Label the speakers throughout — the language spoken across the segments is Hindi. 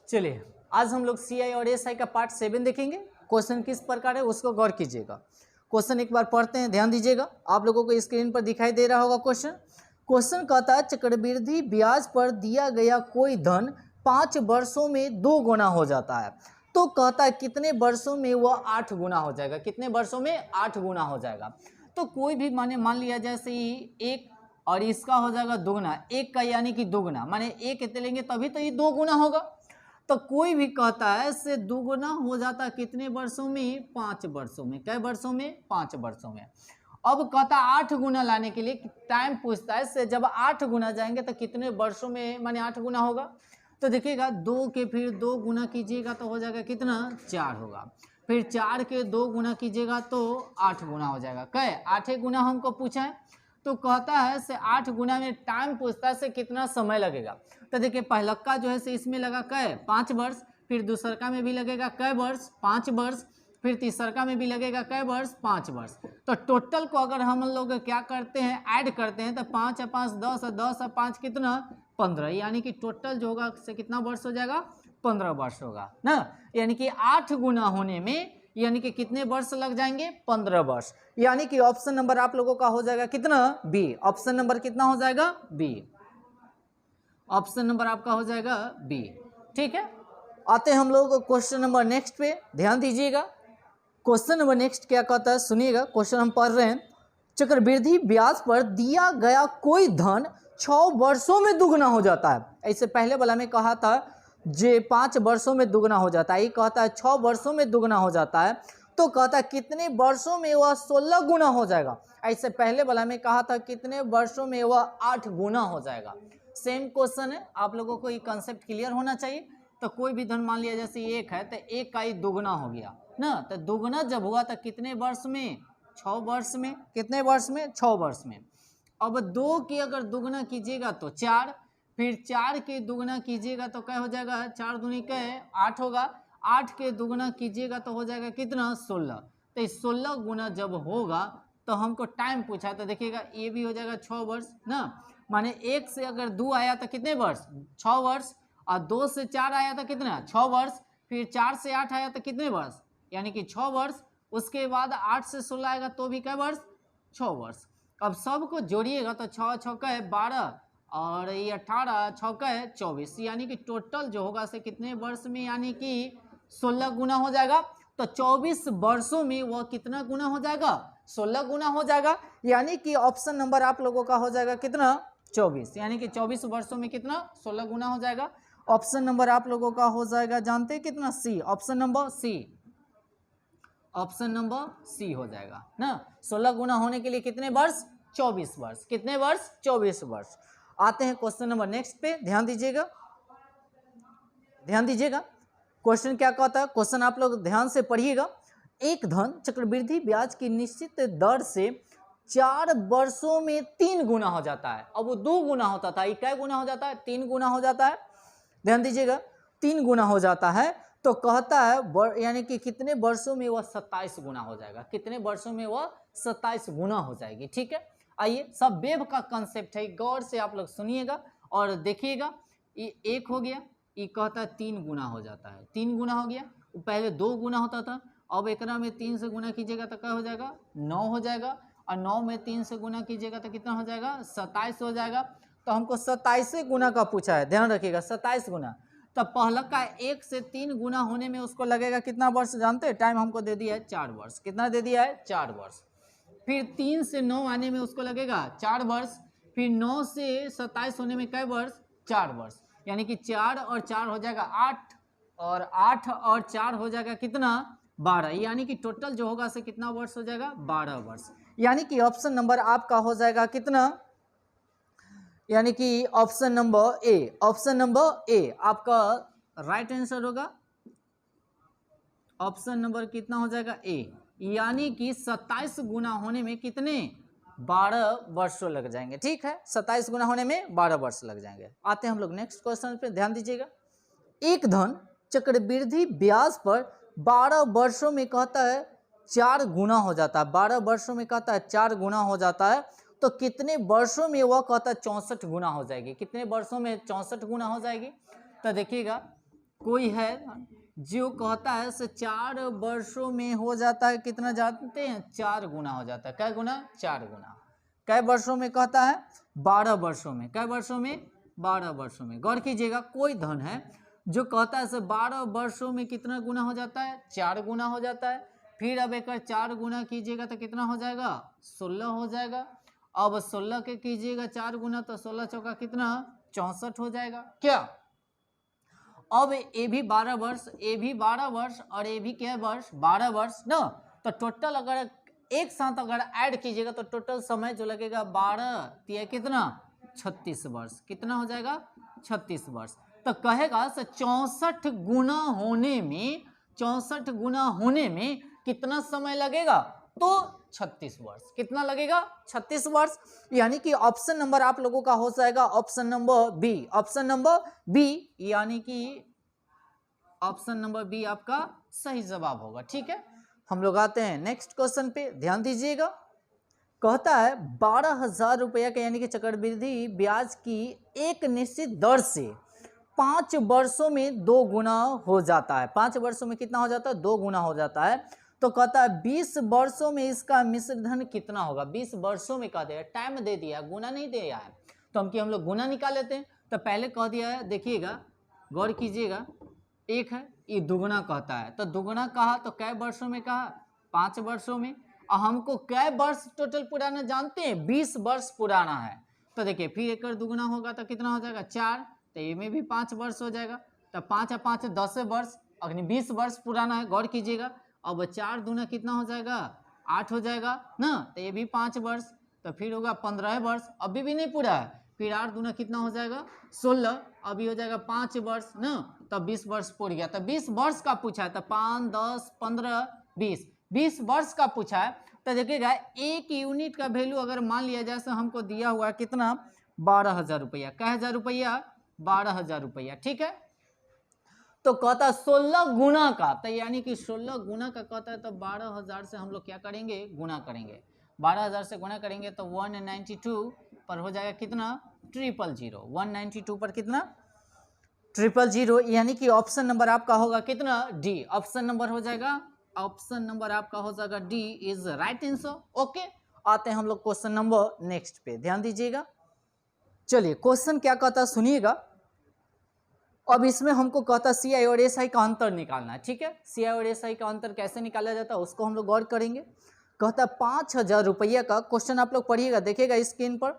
Speaker 1: चलिए आज हम लोग CI और SI का पार्ट 7 देखेंगे। क्वेश्चन किस प्रकार है उसको गौर कीजिएगा। क्वेश्चन एक बार पढ़ते हैं, ध्यान दीजिएगा। आप लोगों को स्क्रीन पर दिखाई दे रहा होगा क्वेश्चन कहता है चक्रवृद्धि ब्याज पर दिया गया कोई धन 5 वर्षों में 2 गुना हो जाता है, तो कहता है कितने वर्षों में वह 8 गुना हो जाएगा। कितने वर्षों में 8 गुना हो जाएगा। तो कोई भी मान लिया जैसे ही एक और इसका हो जाएगा दोगुना, एक का यानी कि दोगुना, माने एक इतने लेंगे तभी तो ये 2 गुना होगा। तो कोई भी कहता है से दुगुना हो जाता है कितने वर्षों में, 5 वर्षों में। कै वर्षों में, 5 वर्षों में। अब कहता है 8 गुना लाने के लिए टाइम पूछता है से जब 8 गुना जाएंगे तो कितने वर्षों में माने 8 गुना होगा। तो देखिएगा 2 के फिर 2 गुना कीजिएगा तो हो जाएगा कितना, 4 होगा। फिर 4 के 2 गुना कीजिएगा तो 8 गुना हो जाएगा। कै 8 गुना हमको पूछा है, तो कहता है से 8 गुना में टाइम पूछता है से कितना समय लगेगा। तो देखिए पहलक्का जो है से इसमें लगा कै 5 वर्ष, फिर दूसरका में भी लगेगा कै वर्ष, 5 वर्ष, फिर तीसरका में भी लगेगा कै वर्ष, 5 वर्ष। तो टोटल को अगर हम लोग क्या करते हैं, ऐड करते हैं तो 5 और 5 10 और 10 और 5 कितना, 15, यानी कि टोटल जो होगा से कितना वर्ष हो जाएगा, 15 वर्ष होगा ना। यानी कि 8 गुना होने में यानी कि कितने वर्ष लग जाएंगे, 15 वर्ष। यानी कि ऑप्शन नंबर आप लोगों का हो जाएगा कितना, बी। ऑप्शन नंबर कितना हो जाएगा, बी। ऑप्शन नंबर आपका हो जाएगा बी। ठीक है, आते हैं हम लोग क्वेश्चन नंबर नेक्स्ट पे, ध्यान दीजिएगा। क्वेश्चन नंबर नेक्स्ट क्या कहता है, सुनिएगा। क्वेश्चन हम पढ़ रहे हैं, चक्रवृद्धि ब्याज पर दिया गया कोई धन 6 वर्षों में दुगना हो जाता है। ऐसे पहले वाला में कहा था जे 5 वर्षों में दुगना हो जाता है, ये कहता है 6 वर्षों में दुगना हो जाता है। तो कहता है कितने वर्षों में वह 16 गुना हो जाएगा। ऐसे पहले वाला में कहा था कितने वर्षों में वह 8 गुना हो जाएगा। सेम क्वेश्चन है, आप लोगों को ये कंसेप्ट क्लियर होना चाहिए। तो कोई भी धन मान लिया जैसे 1 है तो 1 का ही दुगना हो गया ना। तो दुगना जब हुआ तो कितने वर्ष में, 6 वर्ष में। कितने वर्ष में, 6 वर्ष में। अब 2 की अगर दुगना कीजिएगा तो 4, फिर 4 के दुगना कीजिएगा तो क्या हो जाएगा, 4 दूनी क्या है, 8 होगा। 8 के दुगना कीजिएगा तो हो जाएगा कितना, 16। तो 16 गुना जब होगा तो हमको टाइम पूछा, तो देखिएगा ये भी हो जाएगा 6 वर्ष ना। माने 1 से अगर 2 आया तो कितने वर्ष, 6 वर्ष। और 2 से 4 आया तो कितना, 6 वर्ष। फिर 4 से 8 आया तो कितने वर्ष, यानी कि 6 वर्ष। उसके बाद 8 से 16 आएगा तो भी क्या वर्ष, 6 वर्ष। अब सबको जोड़िएगा तो 6 छक्का है 12 और ये 18 छक्का है 24, यानी कि टोटल जो होगा से कितने वर्ष में, यानी कि 16 गुना हो जाएगा। तो 24 वर्षों में वह कितना गुना हो जाएगा, 16 गुना हो जाएगा। यानी कि ऑप्शन नंबर आप लोगों का हो जाएगा कितना, 24। यानी कि 24 वर्षों में कितना, 16 गुना हो जाएगा। ऑप्शन नंबर आप लोगों का हो जाएगा, जानते हैं कितना, C. Option number C, option number C हो जाएगा ना। 16 गुना होने के लिए कितने वर्ष, 24 वर्ष। कितने वर्ष, 24 वर्ष। आते हैं क्वेश्चन नंबर नेक्स्ट पे, ध्यान दीजिएगा, ध्यान दीजिएगा। क्वेश्चन क्या कहता है, क्वेश्चन आप लोग ध्यान से पढ़िएगा। एक धन चक्रवृद्धि ब्याज की निश्चित दर से 4 वर्षों में 3 गुना हो जाता है। अब वो 2 गुना होता था, ये क्या गुना हो जाता है, 3 गुना हो जाता है। ध्यान दीजिएगा, 3 गुना हो जाता है। तो कहता है यानी कि कितने वर्षों में वह 27 गुना हो जाएगा। कितने वर्षों में वह 27 गुना हो जाएगी। ठीक है, आइए, सब वेव का कंसेप्ट है, गौर से आप लोग सुनिएगा और देखिएगा। ये 1 हो गया, ये कहता है 3 गुना हो जाता है, 3 गुना हो गया। पहले 2 गुना होता था, अब एकरा में 3 से गुना कीजिएगा तो क्या हो जाएगा, 9 हो जाएगा। और 9 में 3 से गुना कीजिएगा तो कितना हो जाएगा, 27 हो जाएगा। तो हमको 27 गुना का पूछा है, ध्यान रखिएगा, 27 गुना। तो पहला का 1 से 3 गुना होने में उसको लगेगा कितना वर्ष, जानते हैं, टाइम हमको दे दिया है 4 वर्ष। कितना दे दिया है, 4 वर्ष। फिर 3 से 9 आने में उसको लगेगा 4 वर्ष। फिर 9 से 27 होने में कै वर्ष, 4 वर्ष। यानी कि 4 और 4 हो जाएगा 8, और 8 और 4 हो जाएगा कितना, 12। यानी कि टोटल जो होगा से कितना वर्ष हो जाएगा, 12 वर्ष। यानी कि ऑप्शन नंबर आपका हो जाएगा कितना, यानी कि option number A. Option number A आपका राइट आंसर होगा। ऑप्शन नंबर कितना हो जाएगा, ए। यानी कि 27 गुना होने में कितने, 12 वर्षों लग जाएंगे। ठीक है, 27 गुना होने में 12 वर्ष लग जाएंगे। आते हैं हम लोग नेक्स्ट क्वेश्चन पे, ध्यान दीजिएगा। एक धन चक्रवृद्धि ब्याज पर 12 वर्षों में कहता है 4 गुना हो जाता है। 12 वर्षों में कहता है 4 गुना हो जाता है। तो कितने वर्षों में वह कहता है 64 गुना हो जाएगी। कितने वर्षों में 64 गुना हो जाएगी। तो देखिएगा कोई है जो कहता है से 4 वर्षों में हो जाता है, कितना जानते हैं, 4 गुना हो जाता है। कै गुना, 4 गुना। कै वर्षों में कहता है, 12 वर्षों में। कै वर्षों में, 12 वर्षों में। गौर कीजिएगा, कोई धन है जो कहता है से 12 वर्षों में कितना गुना हो जाता है, 4 गुना हो जाता है। फिर अब एक 4 गुना कीजिएगा तो कितना हो जाएगा, 16 हो जाएगा। अब 16 के कीजिएगा 4 गुना तो 16 चौका कितना, 64 हो जाएगा। क्या अब ये भी 12 वर्ष, ये भी 12 वर्ष और ये भी क्या वर्ष, 12 वर्ष ना। तो टोटल अगर एक साथ अगर ऐड कीजिएगा तो टोटल समय जो लगेगा 12 तिया कितना, 36 वर्ष। कितना हो जाएगा, 36 वर्ष। तो कहेगा 64 गुना होने में, 64 गुना होने में कितना समय लगेगा, तो 36 वर्ष। कितना लगेगा, 36 वर्ष। यानी कि ऑप्शन नंबर आप लोगों का हो जाएगा option number B. Option number B, यानी कि ऑप्शन नंबर बी आपका सही जवाब होगा। ठीक है, हम लोग आते हैं नेक्स्ट क्वेश्चन पे, ध्यान दीजिएगा। कहता है 12,000 रुपया का यानी कि चक्रवृद्धि ब्याज की एक निश्चित दर से 5 वर्षों में 2 गुना हो जाता है। 5 वर्षों में कितना हो जाता है, 2 गुना हो जाता है। तो कहता है 20 वर्षों में इसका मिश्र धन कितना होगा। 20 वर्षों में कह दिया, टाइम दे दिया, गुना नहीं दिया है। तो हम लोग गुना निकाल लेते हैं। तो पहले कह दिया है, देखिएगा गौर कीजिएगा, एक है ये दुगुना कहता है, तो दुगुना कहा तो कै वर्षों में कहा, 5 वर्षों में। और हमको कै वर्ष टोटल पुराना जानते हैं, 20 वर्ष पुराना है। तो देखिए फिर एक दुगुना होगा तो कितना हो जाएगा, 4। तो ये में भी 5 वर्ष हो जाएगा। तो 5 और 5 10 वर्ष, अग्नि 20 वर्ष पुराना है। गौर कीजिएगा, अब 4 दूना कितना हो जाएगा, 8 हो जाएगा ना। तो ये भी 5 वर्ष, तो फिर होगा 15 वर्ष। अभी भी नहीं पूरा है, फिर 8 दूना कितना हो जाएगा, 16। अभी हो जाएगा 5 वर्ष ना, तब 20 वर्ष पूर गया। तो 20 वर्ष का पूछा है, तो 5 10 15 20 वर्ष का पूछा है। तो देखिएगा एक यूनिट का वैल्यू अगर मान लिया जाए, तो हमको दिया हुआ है कितना, 12,000 रुपया। क्या हजार रुपया, 12,000 रुपया। ठीक है, तो कहता 16 गुना का, तो यानी कि 16 गुना का कहता है, तो 12,000 से हम लोग क्या करेंगे, गुना करेंगे। 12,000 से गुना करेंगे तो 192 पर हो जाएगा कितना, 000। 192 पर कितना, 000। यानी कि ऑप्शन नंबर आपका होगा कितना, डी। ऑप्शन नंबर हो जाएगा, ऑप्शन नंबर आपका हो जाएगा D is right answer. Okay, आते हैं हम लोग क्वेश्चन नंबर नेक्स्ट पे, ध्यान दीजिएगा। चलिए क्वेश्चन क्या कहता है सुनिएगा। अब इसमें हमको कहता है सीआई और एसआई का अंतर निकालना है। ठीक है, सीआई और एसआई का अंतर कैसे निकाला जाता है उसको हम लोग गौर करेंगे। कहता है 5,000 रुपया का क्वेश्चन, आप लोग पढ़िएगा, देखिएगा स्क्रीन पर,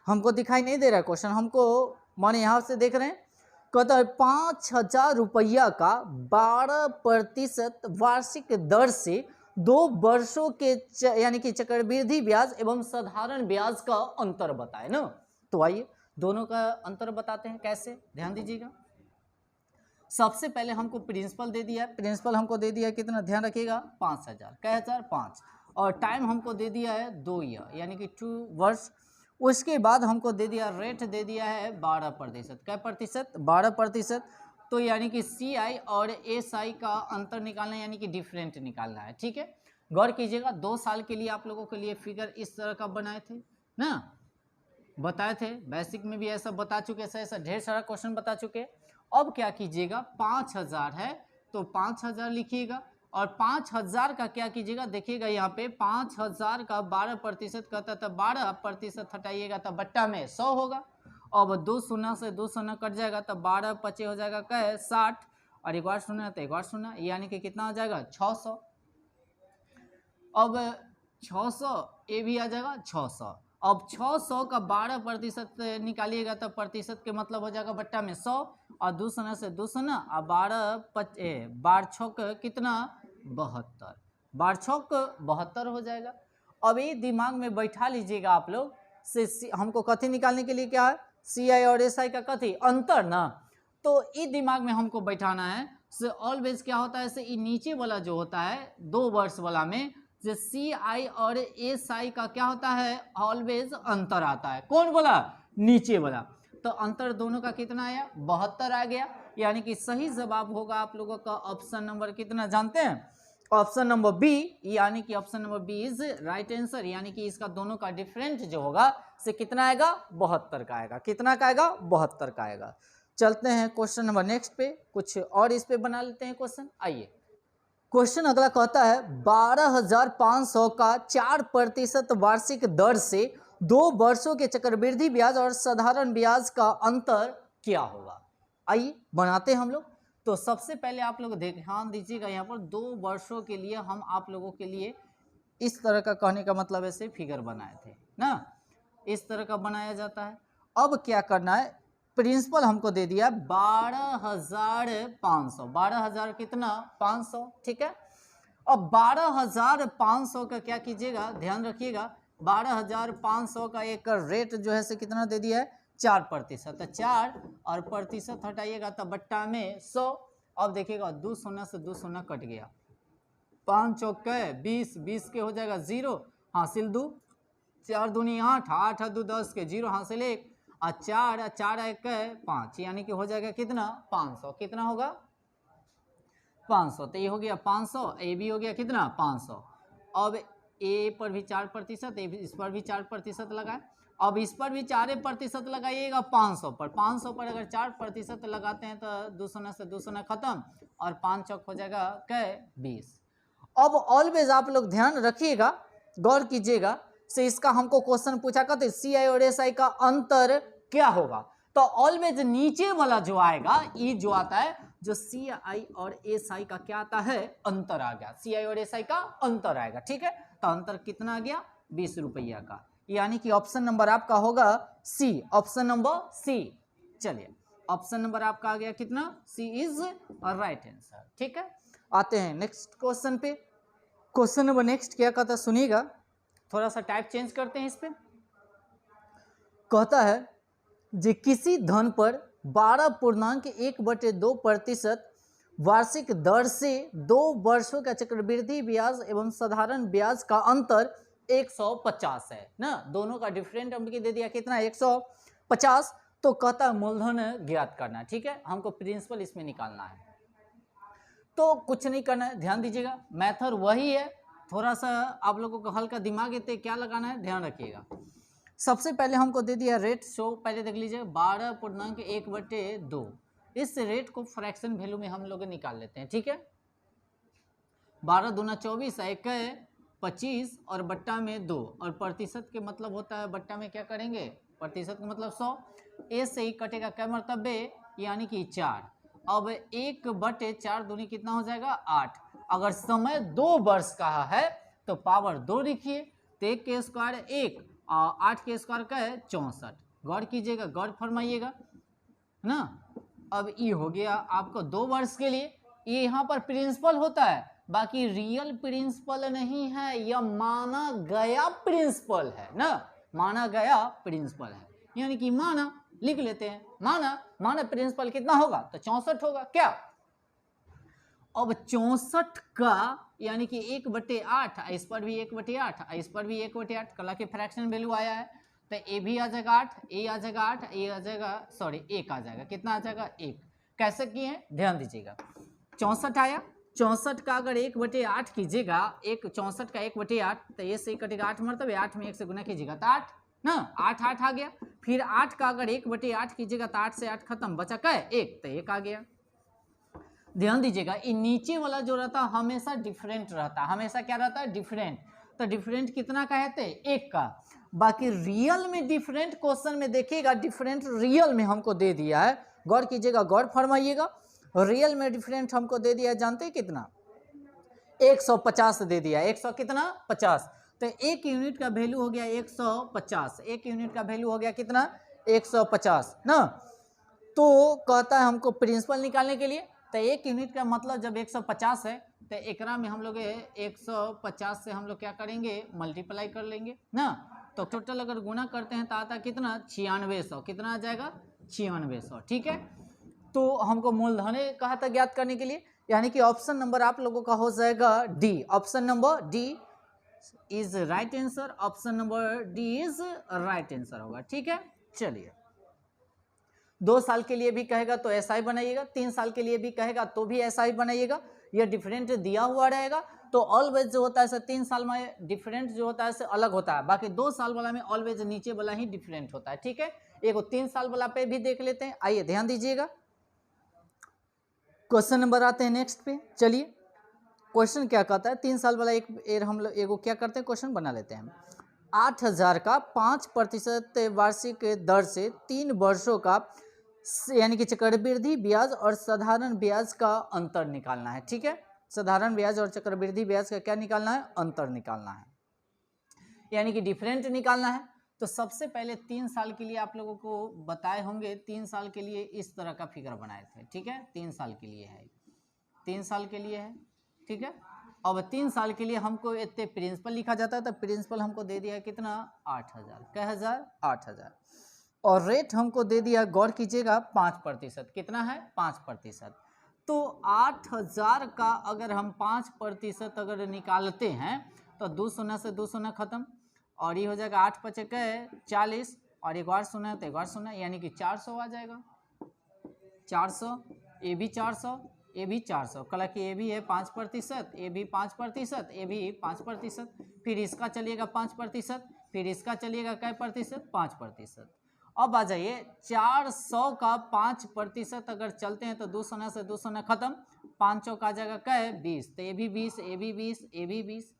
Speaker 1: हमको दिखाई नहीं दे रहा है क्वेश्चन, हमको माने यहाँ से देख रहे हैं। कहता है 5,000 रुपया का 12% वार्षिक दर से 2 वर्षों के यानी कि चक्रवृद्धि ब्याज एवं साधारण ब्याज का अंतर बताए ना। तो आइए दोनों का अंतर बताते हैं कैसे, ध्यान दीजिएगा। सबसे पहले हमको प्रिंसिपल दे दिया है, प्रिंसिपल हमको दे दिया है कितना, ध्यान रखिएगा, 5,000। क्या हजार, 5। और टाइम हमको दे दिया है 2 ईयर यानी कि 2 वर्ष। उसके बाद हमको दे दिया, रेट दे दिया है 12%। क्या प्रतिशत, 12%। तो यानी कि सी आई और एस आई का अंतर निकालना है, यानी कि डिफरेंट निकालना है। ठीक है, गौर कीजिएगा, 2 साल के लिए आप लोगों के लिए फिगर इस तरह का बनाए थे ना, बताए थे, बेसिक में भी ऐसा बता चुके, ऐसा ढेर सारा क्वेश्चन बता चुके। अब क्या कीजिएगा, 5,000 है तो 5,000 लिखिएगा, और 5,000 का क्या कीजिएगा, देखिएगा यहाँ पे 5,000 का 12% कहता है, तो 12% हटाइएगा तो बट्टा में 100 होगा। अब 2 शून्य से 2 शून्य कट जाएगा तो 12 पचे हो जाएगा क्या है, 60। और एक बार शून्य तो एक बार शून्य, यानी कि कितना हो जाएगा, 600। अब 600 ये भी आ जाएगा 600। अब 600 का 12% निकालिएगा तो प्रतिशत के मतलब हो जाएगा बट्टा में 100, और 2 शून्य से 2 शून्य, और 12 छक कितना, 72। 12 छक 72 हो जाएगा। अब ये दिमाग में बैठा लीजिएगा आप लोग, से हमको कथी निकालने के लिए क्या है, सी आई और एस आई का कथी, अंतर ना। तो ये दिमाग में हमको बैठाना है, से ऑलवेज क्या होता है, से नीचे वाला जो होता है 2 वर्ष वाला में, जो सी आई और एस आई का क्या होता है, ऑलवेज अंतर आता है। कौन बोला, नीचे वाला। तो अंतर दोनों का कितना आया, 72 आ गया। यानी कि सही जवाब होगा आप लोगों का ऑप्शन नंबर कितना जानते हैं, ऑप्शन नंबर बी। यानी कि option number B is right answer. यानी कि इसका दोनों का डिफरेंट जो होगा से कितना आएगा, 72 का आएगा। कितना का आएगा, 72 का आएगा। चलते हैं क्वेश्चन नंबर नेक्स्ट पे, कुछ और इस पे बना लेते हैं क्वेश्चन। आइए क्वेश्चन अगला कहता है 12,500 का 4% वार्षिक दर से 2 वर्षों के चक्रवृद्धि ब्याज और साधारण ब्याज का अंतर क्या होगा। आइए बनाते हैं हम लोग। तो सबसे पहले आप लोग ध्यान दीजिएगा, यहाँ पर 2 वर्षों के लिए हम आप लोगों के लिए इस तरह का, कहने का मतलब ऐसे फिगर बनाए थे ना, इस तरह का बनाया जाता है। अब क्या करना है, प्रिंसिपल हमको दे दिया 12,500, 12,000 कितना 500, ठीक है। अब 12,500 का क्या कीजिएगा, ध्यान रखिएगा, 12,500 का एक रेट जो है से कितना दे दिया है 4%, 4 और प्रतिशत हटाइएगा तो बट्टा में 100। अब देखिएगा 2 शून्य से 2 शून्य कट गया, 5 चौक 20, 20 के हो जाएगा 0, हासिल 2, 4 दूनी 8, 8 2 10 के 0 हासिल 1, और 4 4 1 5, यानी कि हो जाएगा कितना 500, कितना होगा 500। तो ये हो गया 500, ए भी हो गया कितना 500। अब ए पर भी 4%, इस पर भी 4% लगाए। अब इस पर भी 4% लगाइएगा 500 पर, 500 पर अगर 4% लगाते हैं तो 2 शून्य से 2 शून्य खत्म, और 5 चौक हो जाएगा 20। अब ऑलवेज आप लोग ध्यान रखिएगा, गौर कीजिएगा, से इसका हमको क्वेश्चन पूछा करते CI और SI का अंतर क्या होगा। तो ऑलवेज नीचे वाला जो आएगा, ये जो आता है, जो CI और SI का क्या आता है अंतर आ गया, CI और SI का अंतर आएगा, ठीक है। तो अंतर कितना आ गया 20 रुपया का, यानी कि ऑप्शन नंबर आपका होगा सी, ऑप्शन नंबर सी। चलिए ऑप्शन नंबर आपका आ गया कितना, सी इज राइट आंसर, ठीक है। आते हैं नेक्स्ट क्वेश्चन पे। क्वेश्चन नंबर नेक्स्ट क्या कहता है सुनिएगा, थोड़ा सा टाइप चेंज करते हैं इस पे। कहता है जे किसी धन पर 12.1/2% वार्षिक दर से 2 वर्षों का चक्रवृद्धि ब्याज एवं साधारण ब्याज का अंतर 150 है ना, दोनों का डिफरेंट हमको दे दिया कितना 150। तो कहता है मूलधन ज्ञात करना, ठीक है, हमको प्रिंसिपल इसमें निकालना है। तो कुछ नहीं करना है, ध्यान दीजिएगा, मेथड वही है, थोड़ा सा आप लोगों को हल्का दिमाग इतने क्या लगाना है ध्यान रखिएगा। सबसे पहले हमको दे दिया रेट शो, पहले देख लीजिए 12.1/2, इस रेट को फ्रैक्शन वैल्यू में हम लोग निकाल लेते हैं, ठीक है। 12 दूना 24, 1 25 और बट्टा में 2, और प्रतिशत के मतलब होता है बट्टा में क्या करेंगे, प्रतिशत का मतलब 100, ए से ही कटेगा क्या मरतबे, यानी कि 4। अब 1/4 दूनी कितना हो जाएगा 8। अगर समय 2 वर्ष का है तो पावर 2 लिखिए, तो 1 के स्क्वायर 1 और 8 के स्क्वायर का है 64। गौर कीजिएगा, गौर फरमाइएगा ना। अब ये हो गया आपको 2 वर्ष के लिए, ये यहाँ पर प्रिंसिपल होता है, बाकी रियल प्रिंसिपल नहीं है, यह माना गया प्रिंसिपल है ना, माना गया प्रिंसिपल है, यानी कि माना लिख लेते हैं, माना प्रिंसिपल कितना होगा तो 64 होगा क्या। अब 64 का यानी कि 1/8, इस पर भी 1/8, इस पर भी 1/8, कला के फ्रैक्शन वैल्यू आया है, तो ए भी आ जाएगा 8, ए आ जाएगा 8, ए आ जाएगा सॉरी 1 आ जाएगा, कितना आ जाएगा 1। कैसे किए हैं ध्यान दीजिएगा, 64 आया, 64 का अगर 1/8 कीजिएगा, 64 का 1/8, तो ये से कटेगा 8 मरतबे, 8 में 1 से गुना कीजिएगा तो 8 ना, 8 8 आ गया। फिर 8 का अगर 1/8 कीजिएगा तो 8 से 8 खत्म, बचा क्या 1, तो 1 आ गया। ध्यान दीजिएगा, ये नीचे वाला जो रहता है हमेशा डिफरेंट रहता है, हमेशा क्या रहता है डिफरेंट। तो डिफरेंट कितना का है 1 का, बाकी रियल में डिफरेंट क्वेश्चन में देखिएगा, डिफरेंट रियल में हमको दे दिया है, गौर कीजिएगा, गौर फरमाइएगा, रियल में डिफरेंट हमको दे दिया है, जानते हैं कितना 150 दे दिया, 100 कितना 50, तो 1 यूनिट का वैल्यू हो गया 150, 1 यूनिट का वैल्यू हो गया कितना 150 ना। तो कहता है हमको प्रिंसिपल निकालने के लिए, तो 1 यूनिट का मतलब जब 150 है तो एकरा में हम लोग 150 से हम लोग क्या करेंगे मल्टीप्लाई कर लेंगे ना, तो टोटल अगर गुना करते हैं तो आता कितना 9600, कितना आ जाएगा 9600, ठीक है। तो हमको मूलधन कहा था ज्ञात करने के लिए, यानी कि ऑप्शन नंबर आप लोगों का हो जाएगा D, option number D is right answer, option number D is right answer होगा, ठीक है। चलिए 2 साल के लिए भी कहेगा तो SI बनाइएगा, 3 साल के लिए भी कहेगा तो भी SI बनाइएगा, यह डिफरेंट दिया हुआ रहेगा। तो ऑलवेज जो होता है 3 साल में डिफरेंट जो होता है अलग होता है, बाकी 2 साल वाला में ऑलवेज नीचे वाला ही डिफरेंट होता है, ठीक है। एक 3 साल वाला पे भी देख लेते हैं। आइए ध्यान दीजिएगा, क्वेश्चन नंबर आते हैं नेक्स्ट पे। चलिए क्वेश्चन क्या कहता है, 3 साल वाला हम लोग एगो क्या करते हैं, क्वेश्चन बना लेते हैं। 8,000 का 5% वार्षिक दर से 3 वर्षों का यानी कि चक्रवृद्धि ब्याज और साधारण ब्याज का अंतर निकालना है। ठीक है, साधारण ब्याज और चक्रवृद्धि ब्याज का क्या निकालना है, अंतर निकालना है, यानी कि डिफरेंट निकालना है। तो सबसे पहले 3 साल के लिए आप लोगों को बताए होंगे, 3 साल के लिए इस तरह का फिगर बनाए थे। ठीक है, 3 साल के लिए है, 3 साल के लिए है। ठीक है, अब 3 साल के लिए हमको इतने प्रिंसिपल लिखा जाता है, तो प्रिंसिपल हमको दे दिया कितना, 8,000, क्या हजार 8,000, और रेट हमको दे दिया, गौर कीजिएगा 5%, कितना है 5%। तो 8,000 का अगर हम 5% अगर निकालते हैं तो 2 शून्य से 2 शून्य खत्म, और ये हो जाएगा 8 पचे के 40, और एक बार शून्य तो एक बार शून्य, यानी कि 400 आ जाएगा, 400, ये भी 400, ये भी 400, कल कि ये भी है 5%, ये भी 5%, ये भी 5%, फिर इसका चलिएगा 5%, फिर इसका चलिएगा क्या प्रतिशत, 5%। अब आ जाइए 400 का 5% अगर चलते हैं तो 2 शून्य से 2 शून्य खत्म, 5 चौक आ जाएगा क्या है 20, तो ये भी 20, ये भी 20, ये भी 20।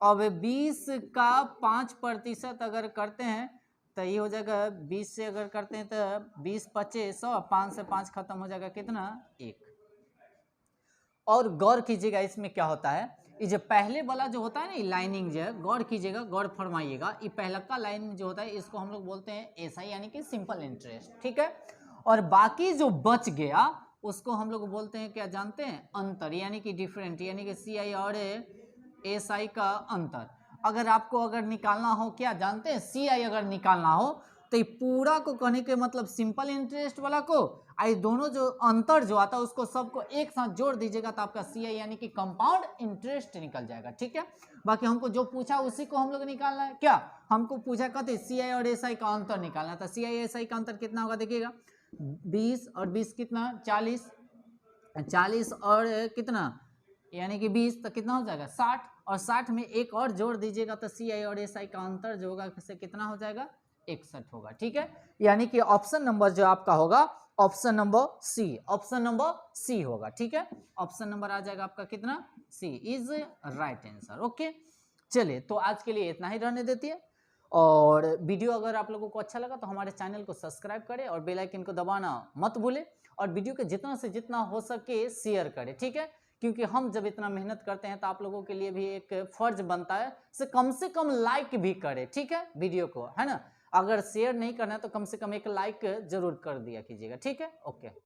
Speaker 1: अब 20 का 5% अगर करते हैं तो ये हो जाएगा 20 से अगर करते हैं तो 20 पच्चीस 100, 5 से 5 खत्म हो जाएगा कितना, 1। और गौर कीजिएगा इसमें क्या होता है, ये जो पहले वाला जो होता है ना, लाइनिंग जो है, गौर कीजिएगा, गौर फरमाइएगा, ये पहला का लाइनिंग जो होता है इसको हम लोग बोलते हैं एसआई यानी कि सिंपल इंटरेस्ट। ठीक है, और बाकी जो बच गया उसको हम लोग बोलते हैं क्या जानते हैं, अंतर, यानी कि डिफरेंट, यानी कि सीआई और एसआई का अंतर। अगर आपको अगर निकालना हो, क्या जानते हैं, सीआई अगर निकालना हो तो ये पूरा को कहने के मतलब सिंपल इंटरेस्ट वाला को, आई दोनों जो अंतर जो आता है उसको सबको एक साथ जोड़ दीजिएगा तो आपका सीआई यानी कि कंपाउंड इंटरेस्ट निकल जाएगा। ठीक है, बाकी हमको जो पूछा उसी को हम लोग निकालना है। क्या हमको पूछा कहते सीआई और एसआई का अंतर निकालना था, सीआई एसआई का अंतर कितना होगा, देखिएगा 20 और 20 कितना 40, 40 और कितना यानी कि 20 तो कितना हो जाएगा 60, और 60 में एक और जोड़ दीजिएगा तो सीआई और एसआई का अंतर जो होगा से कितना हो जाएगा, 61 होगा। ठीक है, यानी कि ऑप्शन नंबर जो आपका होगा option number C, option number C होगा। ठीक है, ऑप्शन नंबर आ जाएगा आपका कितना, C is right answer. Okay, चलिए तो आज के लिए इतना ही रहने देती है, और वीडियो अगर आप लोगों को अच्छा लगा तो हमारे चैनल को सब्सक्राइब करें और बेल आइकन को दबाना मत भूलें, और वीडियो के जितना से जितना हो सके शेयर करें। ठीक है, क्योंकि हम जब इतना मेहनत करते हैं तो आप लोगों के लिए भी एक फर्ज बनता है से कम लाइक भी करें। ठीक है, वीडियो को, है ना, अगर शेयर नहीं करना है तो कम से कम एक लाइक जरूर कर दिया कीजिएगा। ठीक है, ओके।